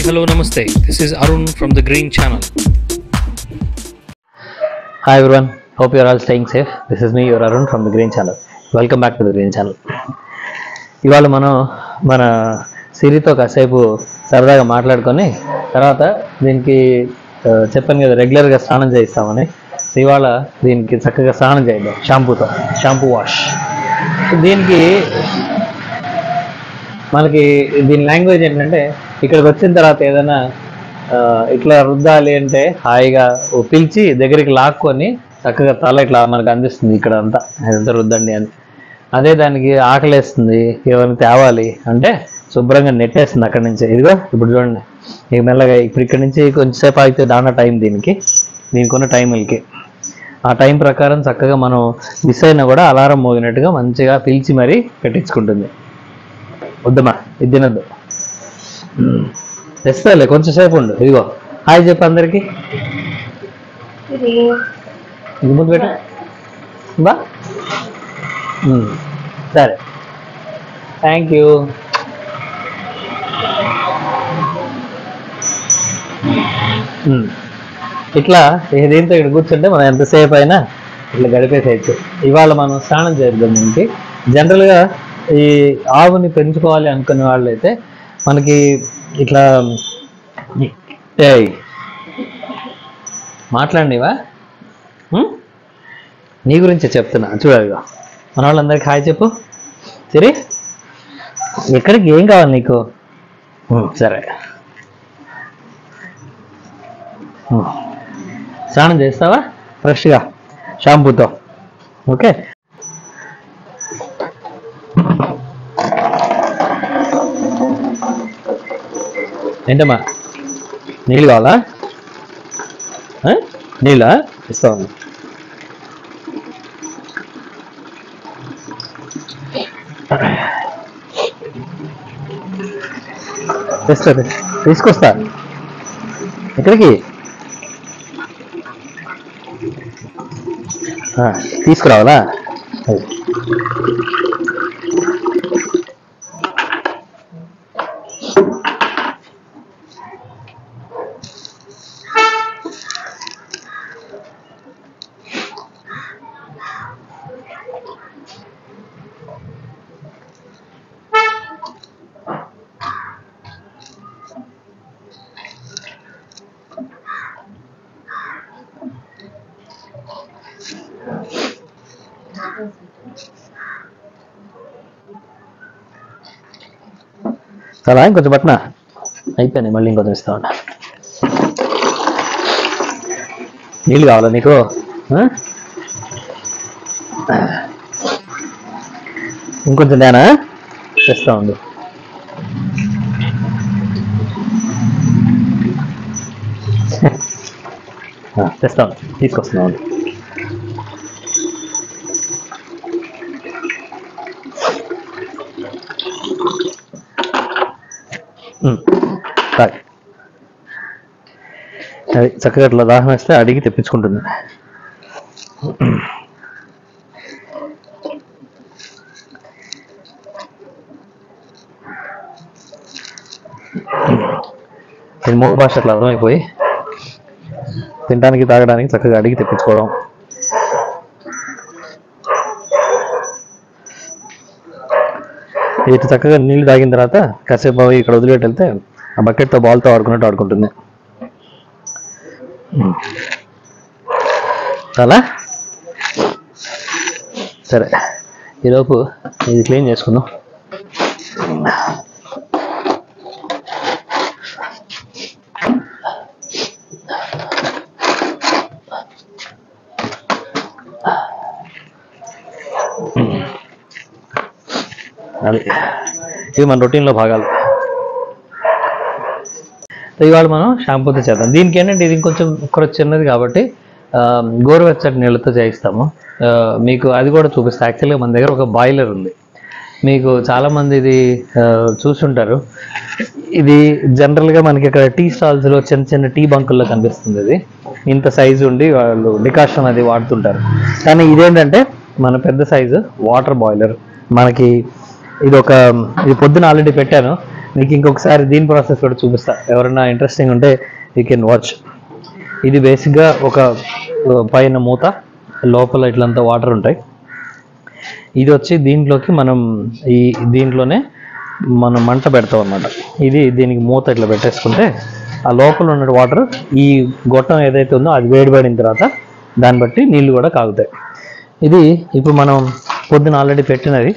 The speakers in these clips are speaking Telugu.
hello, namaste. This is Arun from the Green Channel. Hi everyone, hope you are all staying safe. This is me, your Arun from the Green Channel. Welcome back to the Green Channel. ఇవాళ మనం మన సిరితో కాసేపు సరదాగా మాట్లాడుకొని తర్వాత దీనికి చెప్పాను కదా రెగ్యులర్గా స్నానం చేయిస్తామని. ఇవాళ దీనికి చక్కగా స్నానం చేద్దాం షాంపూ వాష్. దీనికి మనకి దీని లాంగ్వేజ్ ఏంటంటే ఇక్కడికి వచ్చిన తర్వాత ఏదైనా ఇట్లా రుద్దాలి అంటే హాయిగా పిలిచి దగ్గరికి లాక్కొని చక్కగా తల ఇట్లా మనకు అందిస్తుంది, ఇక్కడ అంతా ఇదంతా రుద్దండి అని. అదే దానికి ఆకలేస్తుంది, ఎవరిని తేవాలి అంటే శుభ్రంగా నెట్టేస్తుంది అక్కడి నుంచి. ఇదిగో ఇప్పుడు చూడండి, ఇక మెల్లగా ఇప్పుడు ఇక్కడ నుంచి కొంచెంసేపు ఆగితే దాని టైం దీనికున్న టైంలకి ఆ టైం ప్రకారం చక్కగా మనం మిస్ అయినా కూడా అలారం మోగినట్టుగా మంచిగా పిలిచి మరీ పెట్టించుకుంటుంది. వద్దమ్మా ఇది తినద్దు, తెస్తాలే కొంచెంసేపు ఉండు. ఇదిగో హాయ్ చెప్పు అందరికి, ఇది ముందు పెట్ట బా. సరే, థ్యాంక్ యూ. ఇట్లా దీంతో ఇక్కడ కూర్చుంటే మనం ఎంతసేపు అయినా ఇట్లా గడిపేసేయచ్చు. ఇవాళ మనం స్నానం చేద్దాం. దీనికి జనరల్గా ఈ ఆవుని పెంచుకోవాలి అనుకునే వాళ్ళు అయితే మనకి ఇట్లా మాట్లాడినవా నీ గురించి చెప్తున్నా చూడగా. మన వాళ్ళందరికీ హాయ్ చెప్పు. సరే, ఎక్కడికి ఏం కావాలి నీకు? సరే, స్నానం చేస్తావా ఫ్రెష్గా షాంపూతో? ఓకే, ఏంటమ్మా నీళ్ళు కావాలా? నీళ్ళా ఇస్తాను. తీసుకొస్తా. ఎక్కడికి? తీసుకురావాలా? చాలా ఇంకొంచెం పట్టిన అయిపోయింది, మళ్ళీ ఇంకొంచెం ఇస్తా ఉన్నా. నీళ్ళు కావాలా నీకు? ఇంకొంచెం నేనా తెస్తా ఉంది. తెస్తా ఉంది, తీసుకొస్తున్నా ఉంది. అది చక్కగా అట్లా దాహం వేస్తే అడిగి తెప్పించుకుంటుంది. ఇది మూడు భాష అట్లా అర్థమైపోయి తినడానికి తాగడానికి చక్కగా అడిగి తెప్పించుకోవడం. ఇటు చక్కగా నీళ్ళు తాగిన తర్వాత కాసేపు అవి ఇక్కడ వదిలేటి వెళ్తే ఆ బకెట్తో బాల్తో ఆడుకున్నట్టు ఆడుకుంటుంది. చాలా సరే, ఈలోపు ఇది క్లీన్ చేసుకుందాం. అది ఇవి మన రొటీన్లో భాగాలు. ఇవాళ మనం షాంపూతో చేద్దాం. దీనికి ఏంటంటే ఇది ఇంకొంచెం చిన్నది కాబట్టి గోరువెచ్చటి నీళ్ళతో చేయిస్తాము. మీకు అది కూడా చూపిస్తా. యాక్చువల్గా మన దగ్గర ఒక బాయిలర్ ఉంది, మీకు చాలామంది ఇది చూసుంటారు. ఇది జనరల్గా మనకి ఇక్కడ టీ స్టాల్స్లో చిన్న చిన్న టీ బంకుల్లో కనిపిస్తుంది. ఇది ఇంత సైజు ఉండి వాళ్ళు డికాషన్ అది వాడుతుంటారు. కానీ ఇదేంటంటే మన పెద్ద సైజు వాటర్ బాయిలర్. మనకి ఇది పొద్దున ఆల్రెడీ పెట్టాను, మీకు ఇంకొకసారి దీని ప్రాసెస్ కూడా చూపిస్తా, ఎవరైనా ఇంట్రెస్టింగ్ ఉంటే యూ కెన్ వాచ్. ఇది బేసిక్గా ఒక పైన మూత, లోపల ఇట్లంతా వాటర్ ఉంటాయి. ఇది వచ్చి దీంట్లోకి మనం దీంట్లోనే మనం మంట పెడతాం అన్నమాట. దీనికి మూత ఇట్లా పెట్టేసుకుంటే ఆ లోపల ఉన్న వాటర్ ఈ గొట్టం ఏదైతే ఉందో అది వేడిపడిన తర్వాత దాన్ని బట్టి నీళ్ళు కూడా కాగుతాయి. ఇది ఇప్పుడు మనం పొద్దున ఆల్రెడీ పెట్టినది,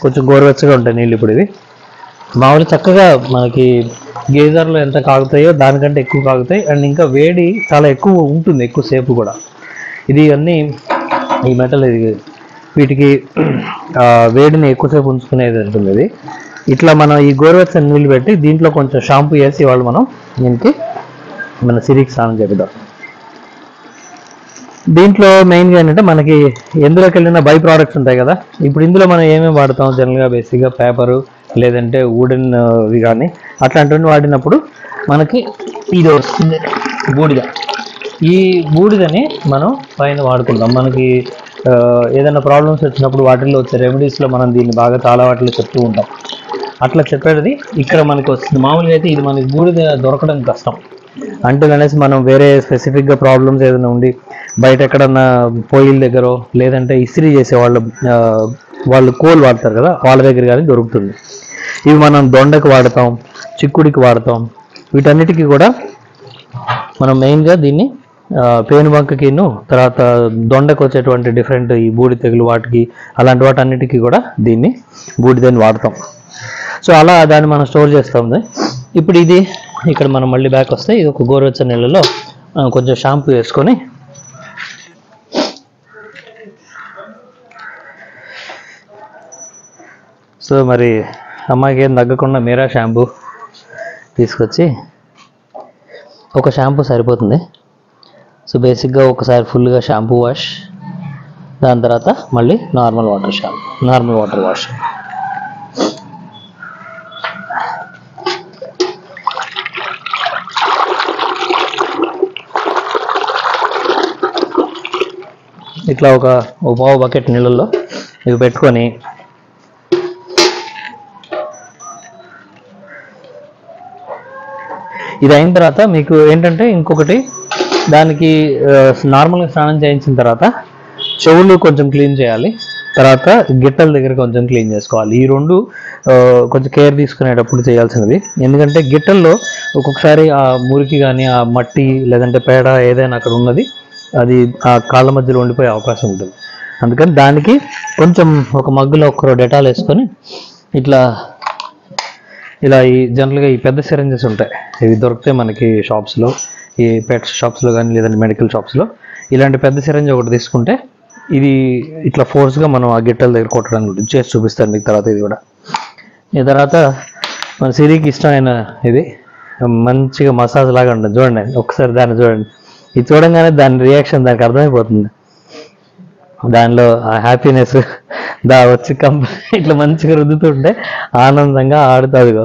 కొంచెం గోరువెచ్చగా ఉంటాయి నీళ్ళు. ఇప్పుడు ఇది మామూలు చక్కగా మనకి గేజర్లో ఎంత కాగుతాయో దానికంటే ఎక్కువ కాగుతాయి. అండ్ ఇంకా వేడి చాలా ఎక్కువ ఉంటుంది, ఎక్కువసేపు కూడా. ఇది అన్నీ ఈ మెటల్ వీటికి వేడిని ఎక్కువసేపు ఉంచుకునేది ఉంటుంది. ఇది ఇట్లా మనం ఈ గోరువెచ్చని నీళ్ళు పెట్టి దీంట్లో కొంచెం షాంపూ వేసి వాళ్ళు మనం దీనికి మన సిరికి స్నానం చేద్దాం. దీంట్లో మెయిన్గా ఏంటంటే మనకి ఎందులోకి వెళ్ళిన బై ప్రోడక్ట్స్ ఉంటాయి కదా. ఇప్పుడు ఇందులో మనం ఏమేమి వాడతాం జనరల్గా, బేసిక్గా పేపరు లేదంటే వుడెన్వి కానీ అట్లాంటివన్నీ వాడినప్పుడు మనకి ఇది వస్తుంది బూడిద. ఈ బూడిదని మనం పైన వాడుకుంటాం. మనకి ఏదైనా ప్రాబ్లమ్స్ వచ్చినప్పుడు వాటిల్లో వచ్చే రెమెడీస్లో మనం దీన్ని బాగా చాలా వాటిలో చెప్తూ ఉంటాం. అట్లా చెప్పేది ఇక్కడ మనకి వస్తుంది. మామూలుగా అయితే ఇది మనకి బూడిద దొరకడం కష్టం. అంటే అనేసి మనం వేరే స్పెసిఫిక్గా ప్రాబ్లమ్స్ ఏదైనా ఉండి బయట ఎక్కడన్నా పొయ్యిల దగ్గర లేదంటే ఇస్త్రీ చేసే వాళ్ళు కోల్ వాడతారు కదా, వాళ్ళ దగ్గర కానీ దొరుకుతుంది. ఇవి మనం దొండకు వాడతాం, చిక్కుడికి వాడతాం. వీటన్నిటికీ కూడా మనం మెయిన్గా దీన్ని పేనుబంకకిను తర్వాత దొండకు వచ్చేటువంటి డిఫరెంట్ ఈ బూడి తెగులు వాటికి అలాంటి వాటన్నిటికీ కూడా దీన్ని బూడిదని వాడతాం. సో అలా దాన్ని మనం స్టోర్ చేస్తాం. ఇప్పుడు ఇది ఇక్కడ మనం మళ్ళీ బ్యాక్ వస్తే ఇది ఒక గోరువెచ్చని నీళ్ళలో కొంచెం షాంపూ వేసుకొని సో మరి అమ్మాయికి ఏం తగ్గకుండా మీరా షాంపూ తీసుకొచ్చి ఒక షాంపూ సరిపోతుంది. సో బేసిక్గా ఒకసారి ఫుల్గా షాంపూ వాష్, దాని తర్వాత మళ్ళీ నార్మల్ వాటర్ వాష్. ఇట్లా ఒక పావు బకెట్ నీళ్ళల్లో ఇవి పెట్టుకొని ఇది అయిన తర్వాత మీకు ఏంటంటే ఇంకొకటి దానికి నార్మల్గా స్నానం చేయించిన తర్వాత చెవులు కొంచెం క్లీన్ చేయాలి, తర్వాత గిట్టల దగ్గర కొంచెం క్లీన్ చేసుకోవాలి. ఈ రెండు కొంచెం కేర్ తీసుకునేటప్పుడు చేయాల్సినవి. ఎందుకంటే గిట్టల్లో ఒక్కొక్కసారి ఆ మురికి కానీ ఆ మట్టి లేదంటే పేడ ఏదైనా అక్కడ ఉన్నది అది ఆ కాళ్ళ మధ్యలో ఉండిపోయే అవకాశం ఉంటుంది. అందుకని దానికి కొంచెం ఒక మగ్గులో ఒక డెటాల్ వేసుకొని ఇలా ఈ జనరల్గా ఈ పెద్ద సిరంజెస్ ఉంటాయి, ఇవి దొరుకుతాయి మనకి షాప్స్లో, ఈ పెట్స్ షాప్స్లో కానీ లేదంటే మెడికల్ షాప్స్లో. ఇలాంటి పెద్ద సిరంజ్ ఒకటి తీసుకుంటే ఇది ఇట్లా ఫోర్స్గా మనం ఆ గిట్టల దగ్గర కొట్టడానికి చేసి చూపిస్తాను మీకు తర్వాత. ఇది కూడా ఈ తర్వాత మన సిరికి ఇష్టమైన ఇది మంచిగా మసాజ్ లాగా ఉంటుంది చూడండి. ఒకసారి దాన్ని చూడండి, ఇది చూడంగానే దాని రియాక్షన్ దానికి అర్థమైపోతుంది. దానిలో ఆ హ్యాపీనెస్ వచ్చి ఇట్లా మంచిగా రుద్దుతుంటే ఆనందంగా ఆడుతుందిగో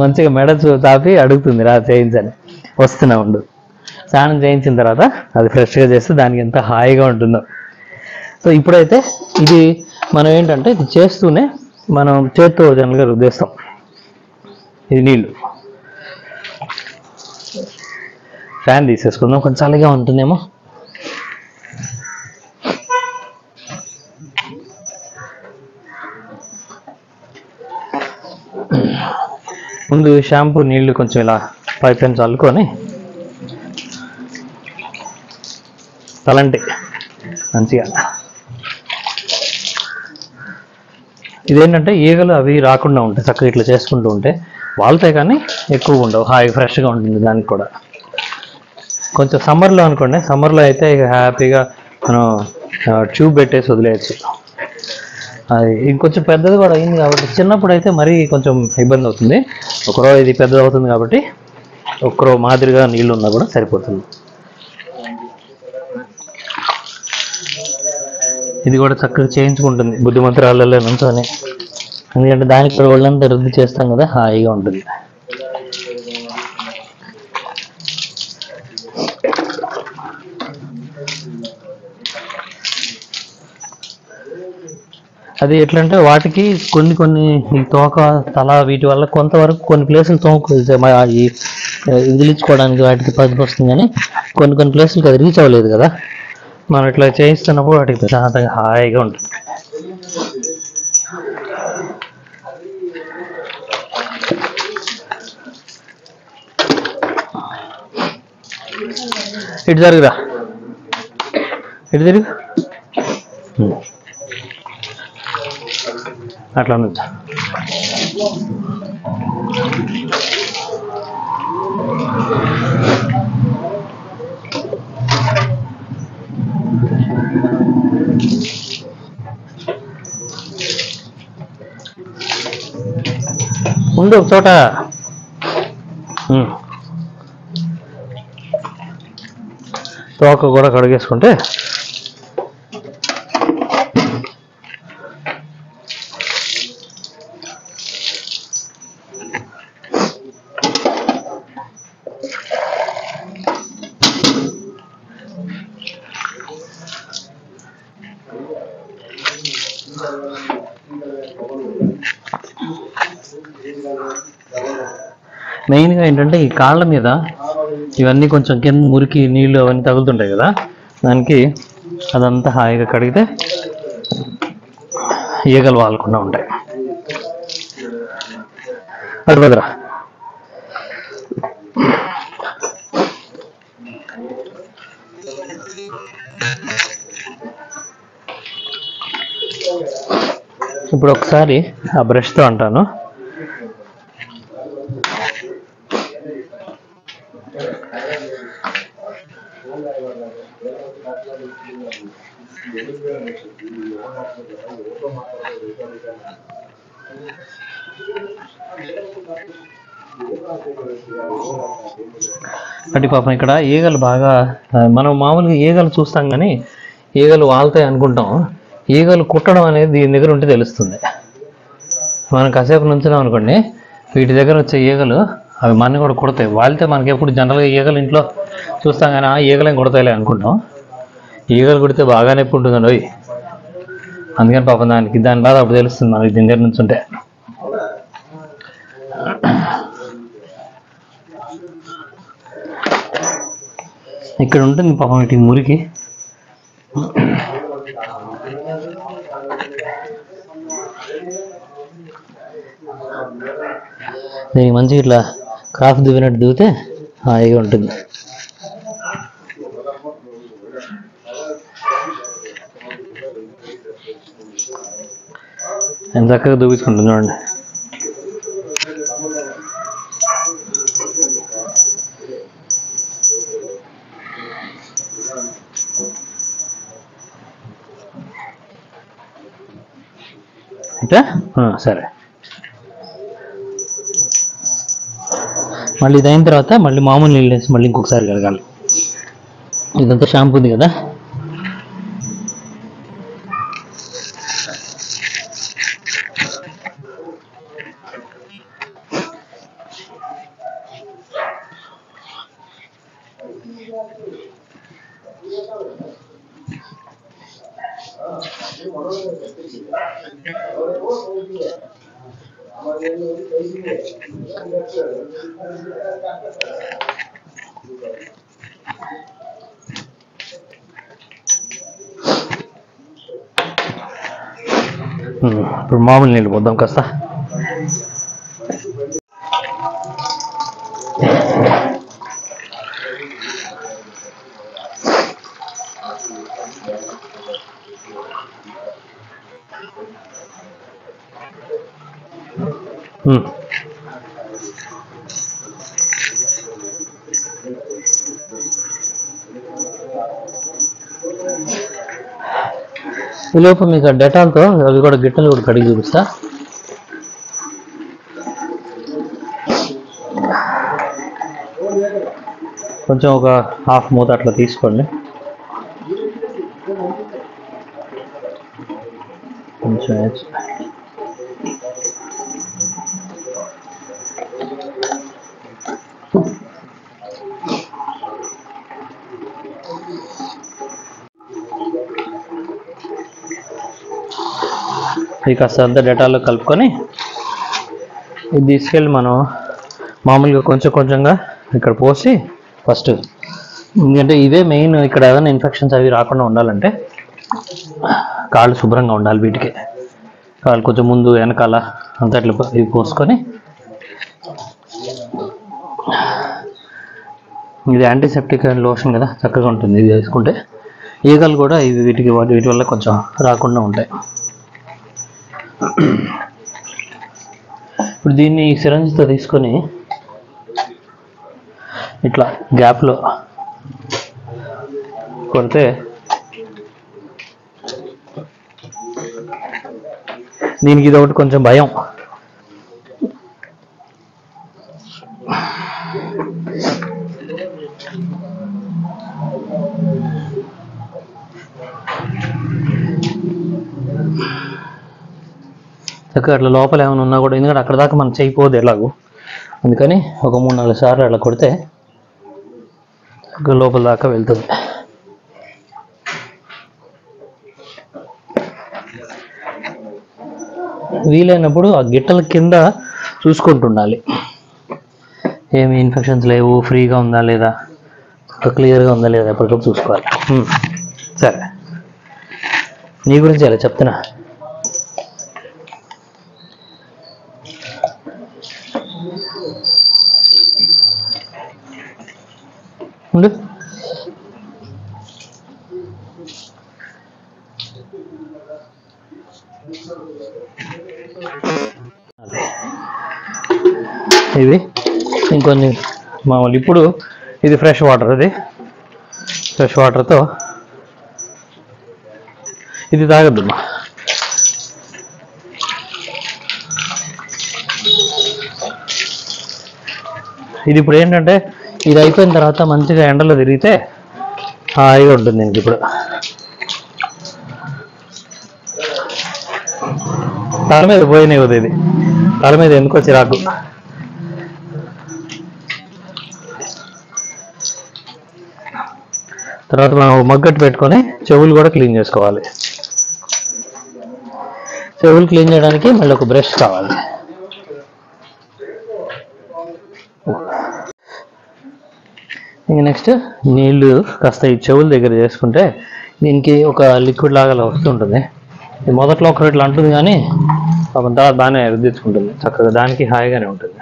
మంచిగా మెడ తాపి అడుగుతుంది రా చేయించని. వస్తున్నా ఉండు. స్నానం చేయించిన తర్వాత అది ఫ్రెష్గా చేస్తే దానికి ఎంత హాయిగా ఉంటుందో. సో ఇప్పుడైతే ఇది మనం ఏంటంటే ఇది చేస్తూనే మనం చేత్తో జనరల్గా రుద్దేస్తాం. ఇది నీళ్ళు ఫ్యాన్ తీసేసుకుందాం, కొంచెం చలిగా ఉంటుందేమో. ముందు షాంపూ నీళ్లు కొంచెం ఇలా పైన చల్లుకొని తలంటి మంచిగా. ఇదేంటంటే ఈగలు అవి రాకుండా ఉంటాయి చక్కగా ఇట్లా చేసుకుంటూ ఉంటే, వాళ్ళతో కానీ ఎక్కువ ఉండవు, హాయిగా ఫ్రెష్గా ఉంటుంది. దానికి కూడా కొంచెం సమ్మర్లో అనుకోండి, సమ్మర్లో అయితే ఇక హ్యాపీగా మనం ట్యూబ్ పెట్టేసి వదిలేయచ్చు. అది ఇంకొంచెం పెద్దది కూడా అయింది కాబట్టి చిన్నప్పుడు అయితే మరీ కొంచెం ఇబ్బంది అవుతుంది. ఒకరో ఇది పెద్దది అవుతుంది కాబట్టి ఒకరో మాదిరిగా నీళ్ళు ఉన్నా కూడా సరిపోతుంది. ఇది కూడా చక్కగా చేయించుకుంటుంది బుద్ధిమంతురాళ్ళలో నుంచోని, ఎందుకంటే దానికి కూడా ఒళ్ళంతా రుద్ది చేస్తాం కదా, హాయిగా ఉంటుంది. అది ఎట్లంటే వాటికి కొన్ని కొన్ని ఈ తోక తల వీటి వల్ల కొంతవరకు కొన్ని ప్లేసులు ఈ విదిలించుకోవడానికి వాటికి పది వస్తుంది, కానీ కొన్ని కొన్ని ప్లేసులకి అది రీచ్ అవ్వలేదు కదా. మనం ఇట్లా చేయిస్తున్నప్పుడు వాటికి ప్రశాంతంగా హాయిగా ఉంటుంది. ఇటు జరుగురా, ఇటు తిరుగు, అట్లా నుంచి ఉండు ఒక చోట. తోక కూడా కడిగేసుకుంటే మెయిన్గా ఏంటంటే ఈ కాళ్ళ మీద ఇవన్నీ కొంచెం కింద మురికి నీళ్ళు అవన్నీ తగులుతుంటాయి కదా, దానికి అదంతా హాయిగా కడిగితే ఈగలు వాలకుండా ఉంటాయి. అటు బదరా. ఇప్పుడు ఒకసారి ఆ బ్రష్తో అంటాను. అంటే పాపం ఇక్కడ ఈగలు బాగా, మనం మామూలుగా ఈగలు చూస్తాం కానీ ఈగలు వాళ్తాయి అనుకుంటాం. ఈగలు కుట్టడం అనేది దీని దగ్గర ఉంటే తెలుస్తుంది. మనం కాసేపు నుంచున్నాం అనుకోండి, వీటి దగ్గర వచ్చే ఈగలు అవి మనని కూడా కుడతాయి. వాళ్తే మనకి ఎప్పుడు జనరల్గా ఈగలు ఇంట్లో చూస్తాం కానీ ఆ ఈగలేం కుడతాయిలే అనుకుంటాం. ఈగలు కుడితే బాగా నొప్పి ఉంటుందండి అవి. అందుకని పాపం దాని బాధ అప్పుడు తెలుస్తుంది మనకి దీని దగ్గర నుంచి ఉంటే. ఇక్కడ ఉంటుంది పాపం వీటికి మురికి. దీనికి మంచిగా ఇట్లా కాఫీ దువ్వినట్టు దువ్వితే హాయిగా ఉంటుంది. ఎంత చక్కగా దువ్వించుకుంటుంది చూడండి. అంటే సరే, మళ్ళీ ఇది అయిన తర్వాత మళ్ళీ మామూలు నీళ్ళు వేసి మళ్ళీ ఇంకొకసారి కడగాలి. ఇదంతా షాంపూ ఉంది కదా, ఇప్పుడు మామూలు నీళ్ళు పోద్దాం కాస్త. ఈలోపు మీకు డెటాల్తో అవి కూడా గిట్టలు కూడా కడిగి చూపిస్తా. కొంచెం ఒక హాఫ్ మూత అట్లా తీసుకోండి. కొంచెం ఇది కాస్త అంతా డెటాల్లో కలుపుకొని ఇది తీసుకెళ్ళి మనం మామూలుగా కొంచెం కొంచెంగా ఇక్కడ పోసి ఫస్ట్, ఎందుకంటే ఇవే మెయిన్. ఇక్కడ ఏదైనా ఇన్ఫెక్షన్స్ అవి రాకుండా ఉండాలంటే కాళ్ళు శుభ్రంగా ఉండాలి. వీటికి కాళ్ళు కొంచెం ముందు వెనకాల అంతా ఇట్లా ఇవి పోసుకొని, ఇది యాంటీసెప్టిక్ లోషన్ కదా, చక్కగా ఉంటుంది. ఇది వేసుకుంటే ఈగలు కూడా ఇవి వీటి వల్ల కొంచెం రాకుండా ఉంటాయి. ఇప్పుడు దీన్ని సిరంజితో తీసుకొని ఇట్లా గ్యాప్లో కొడితే దీనికి ఇది ఒకటి కొంచెం భయం. చక్కగా అట్లా లోపల ఏమైనా ఉన్నా కూడా, ఎందుకంటే అక్కడ దాకా మనం చేయకపోదు ఎలాగో, అందుకని ఒక 3-4 సార్లు అట్లా కొడితే లోపల దాకా వెళ్తుంది. వీలైనప్పుడు ఆ గిట్టల కింద చూసుకుంటుండాలి, ఏమి ఇన్ఫెక్షన్స్ లేవు, ఫ్రీగా ఉందా లేదా, క్లియర్గా ఉందా లేదా, ఎప్పటికప్పుడు చూసుకోవాలి. సరే, నీ గురించి అలా చెప్తున్నా. ఉండు, ఇది ఇంకొన్ని మామూలు. ఇప్పుడు ఇది ఫ్రెష్ వాటర్, ఇది ఫ్రెష్ వాటర్తో ఇది తాగద్దమ్మా. ఇది ఇప్పుడు ఏంటంటే ఇది అయిపోయిన తర్వాత మంచిగా ఎండలో తిరిగితే హాయిగా ఉంటుంది. ఇంక ఇప్పుడు తల మీద పోయినాయి కదా, ఇది తల మీద ఎందుకో చిరాకు. తర్వాత మనం మగ్గట్టు పెట్టుకొని చెవులు కూడా క్లీన్ చేసుకోవాలి. చెవులు క్లీన్ చేయడానికి మళ్ళీ ఒక బ్రష్ కావాలి. ఇంక నెక్స్ట్ నీళ్ళు కాస్త ఈ చెవుల దగ్గర చేసుకుంటే దీనికి ఒక లిక్విడ్ లాగా వస్తుంటుంది. ఇది మొదట్లో ఒకటి ఇట్లా అంటుంది, కానీ పాపం తర్వాత బాగానే రుద్దించుకుంటుంది చక్కగా, దానికి హాయిగానే ఉంటుంది.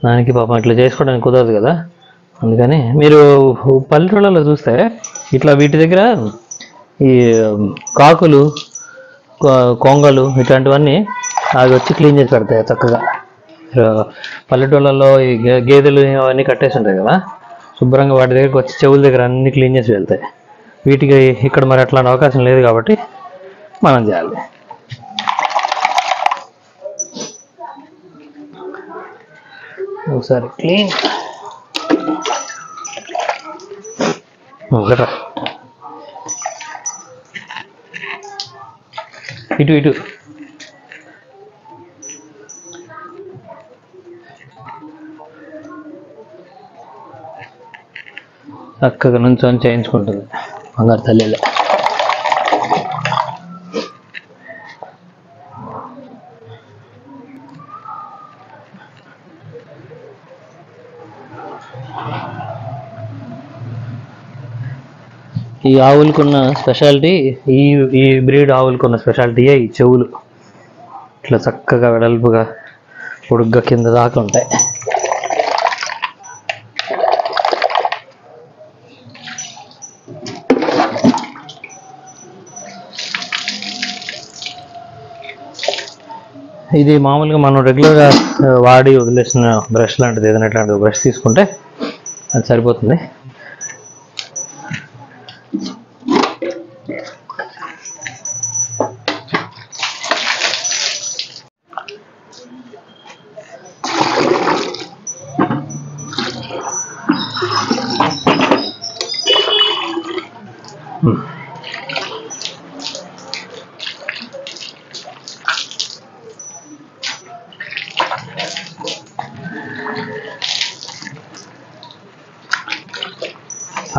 దానికి పాపం ఇట్లా చేసుకోవడానికి కుదరదు కదా, అందుకని మీరు పల్లెటూళ్ళలో చూస్తే ఇట్లా వీటి దగ్గర ఈ కాకులు, కొంగలు ఇట్లాంటివన్నీ అవి వచ్చి క్లీన్ చేసి పెడతాయి చక్కగా. పల్లెటూళ్ళలో ఈ గేదెలు అవన్నీ కట్టేసి ఉంటాయి కదా, శుభ్రంగా వాటి దగ్గరికి వచ్చి చెవుల దగ్గర అన్ని క్లీన్ చేసి వెళ్తాయి. వీటికి ఇక్కడ మరి అట్లాంటి అవకాశం లేదు కాబట్టి మనం చేయాలి. ఒకసారి క్లీన్ ఇటు ఇటు చక్కగా నుంచొని చేయించుకుంటుంది బంగారు తల్లిలో. ఈ ఆవులకున్న స్పెషాలిటీ, ఈ బ్రీడ్ ఆవులకున్న స్పెషాలిటీయే ఈ చెవులు. ఇట్లా చక్కగా వెడల్పుగా పొడుగ్గా కింద దాకా ఉంటాయి. ఇది మామూలుగా మనం రెగ్యులర్గా వాడి వదిలేసిన బ్రష్ లాంటిది ఏదైనా ఇట్లాంటి బ్రష్ తీసుకుంటే అది సరిపోతుంది.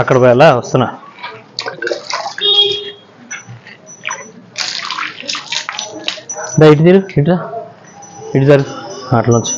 అక్కడ పోయాలా, వస్తున్నా. ఇటు తిరు, ఇటు జరుగు, అట్లోంచి.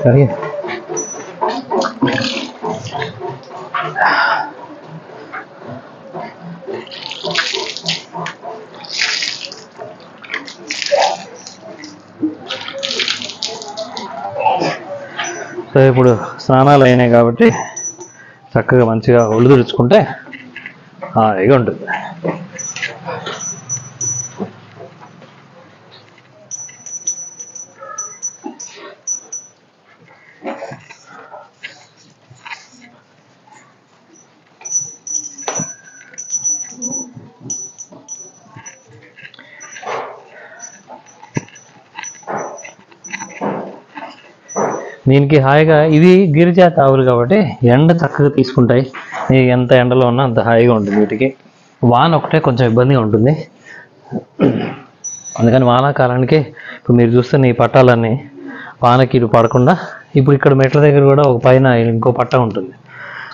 సరే సో ఇప్పుడు స్నానాలు అయినాయి కాబట్టి చక్కగా మంచిగా ఒళ్ళు తుడుచుకుంటే హాయిగా ఉంటుంది. దీనికి హాయిగా, ఇవి గిరిజాతి ఆవులు కాబట్టి ఎండ చక్కగా తీసుకుంటాయి. ఎంత ఎండలో ఉన్నా అంత హాయిగా ఉంటుంది. వీటికి వాన ఒకటే కొంచెం ఇబ్బందిగా ఉంటుంది. అందుకని వానాకాలానికి ఇప్పుడు మీరు చూస్తున్న ఈ పట్టాలన్నీ వానకి ఇటు పడకుండా, ఇప్పుడు ఇక్కడ మెట్ల దగ్గర కూడా ఒక పైన ఇంకో పట్ట ఉంటుంది.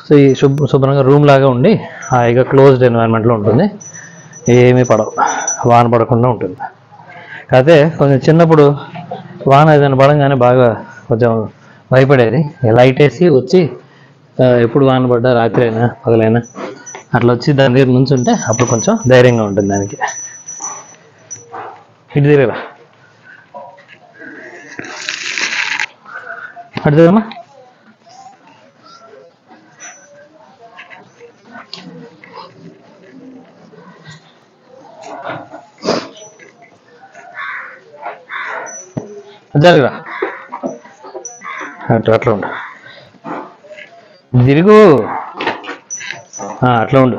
సో ఈ శుభ్రంగా రూమ్ లాగా ఉండి హాయిగా క్లోజ్డ్ ఎన్వైరన్మెంట్లో ఉంటుంది. ఏమీ పడవు, వాన పడకుండా ఉంటుంది. అయితే కొంచెం చిన్నప్పుడు వాన ఏదైనా పడంగానే బాగా కొంచెం భయపడేది. లైట్ వేసి వచ్చి ఎప్పుడు వాన పడ్డా, రాత్రి అయినా పగలైనా అట్లా వచ్చి దాని దగ్గర నుంచి ఉంటే అప్పుడు కొంచెం ధైర్యంగా ఉంటుంది దానికి. ఇటు తిరగరా, అటు తిరగమ్మా. జరగరా, అట్లా ఉండు, తిరుగు, అట్లా ఉండు.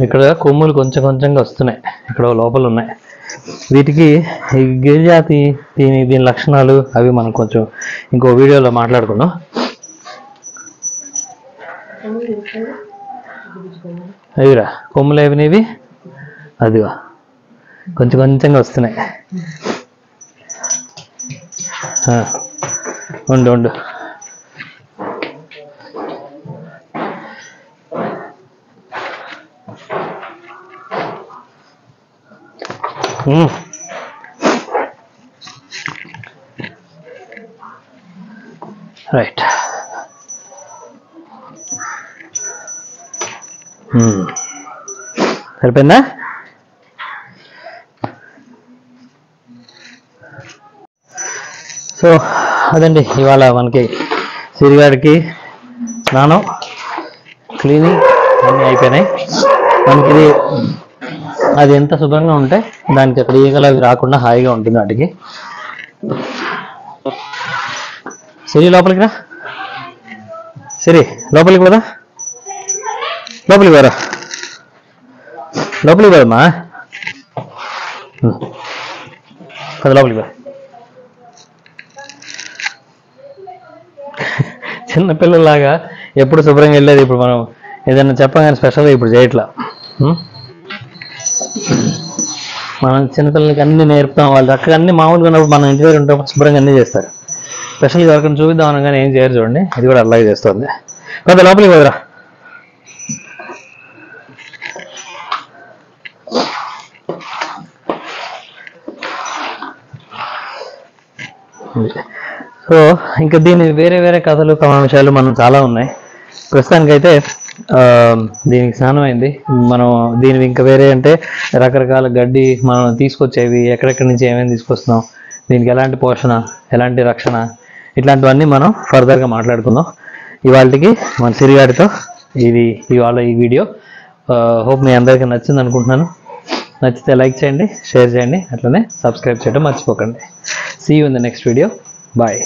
ఇక్కడ కొమ్ములు కొంచెం కొంచెంగా వస్తున్నాయి, ఇక్కడ లోపల ఉన్నాయి. వీటికి ఈ గిరిజాతి దీని లక్షణాలు అవి మనం కొంచెం ఇంకో వీడియోలో మాట్లాడుకుందాం. అవిరా కొమ్ములు ఏవినివి, అదిగా కొంచెం కొంచెంగా వస్తున్నాయి. ఉండు ఉండు, రైట్. సరిపోయిందా? సో అదండి ఇవాళ మనకి సిరిగాడికి స్నానం, క్లీనింగ్ అన్నీ అయిపోయినాయి. మనకి ఇది అది ఎంత శుభ్రంగా ఉంటే దానికి అక్కడ ఈగలు అవి రాకుండా హాయిగా ఉంటుంది వాటికి. సిరి లోపలికి రా, సిరి లోపలికి పోదా, లోపలికి పోరా, లోపలికి పోదమ్మా, పద లోపలికి పో. చిన్నపిల్లలాగా ఎప్పుడు శుభ్రంగా వెళ్ళేది, ఇప్పుడు మనం ఏదైనా చెప్పగానే స్పెషల్గా ఇప్పుడు చేయట్లా. మనం చిన్నపిల్లలకి అన్ని నేర్పుతాం, వాళ్ళు చక్కగా అన్ని మామూలుగా ఉన్నప్పుడు మనం ఇంటి దగ్గర ఉంటాం శుభ్రంగా అన్నీ చేస్తారు. స్పెషల్గా ఎవరికైనా చూపిద్దాం అనగానే ఏం చేయరు చూడండి, ఇది కూడా అలాగే చేస్తుంది. కొంత లోపలికి పోదురా. సో ఇంకా దీని వేరే వేరే కథలు కమాంశాలు మనం చాలా ఉన్నాయి. ప్రస్తుతానికైతే దీనికి స్నానం అయింది. మనం దీనికి ఇంకా వేరే అంటే రకరకాల గడ్డి మనం తీసుకొచ్చేవి, ఎక్కడెక్కడి నుంచి ఏమేమి తీసుకొస్తున్నాం, దీనికి ఎలాంటి పోషణ, ఎలాంటి రక్షణ, ఇట్లాంటివన్నీ మనం ఫర్దర్గా మాట్లాడుకుందాం. ఇవాళకి మన సిరిగాడితో ఇవాళ ఈ వీడియో హోప్ మీ అందరికీ నచ్చింది అనుకుంటున్నాను. నచ్చితే లైక్ చేయండి, షేర్ చేయండి, అట్లనే సబ్స్క్రైబ్ చేయడం మర్చిపోకండి. See you in the next video. Bye.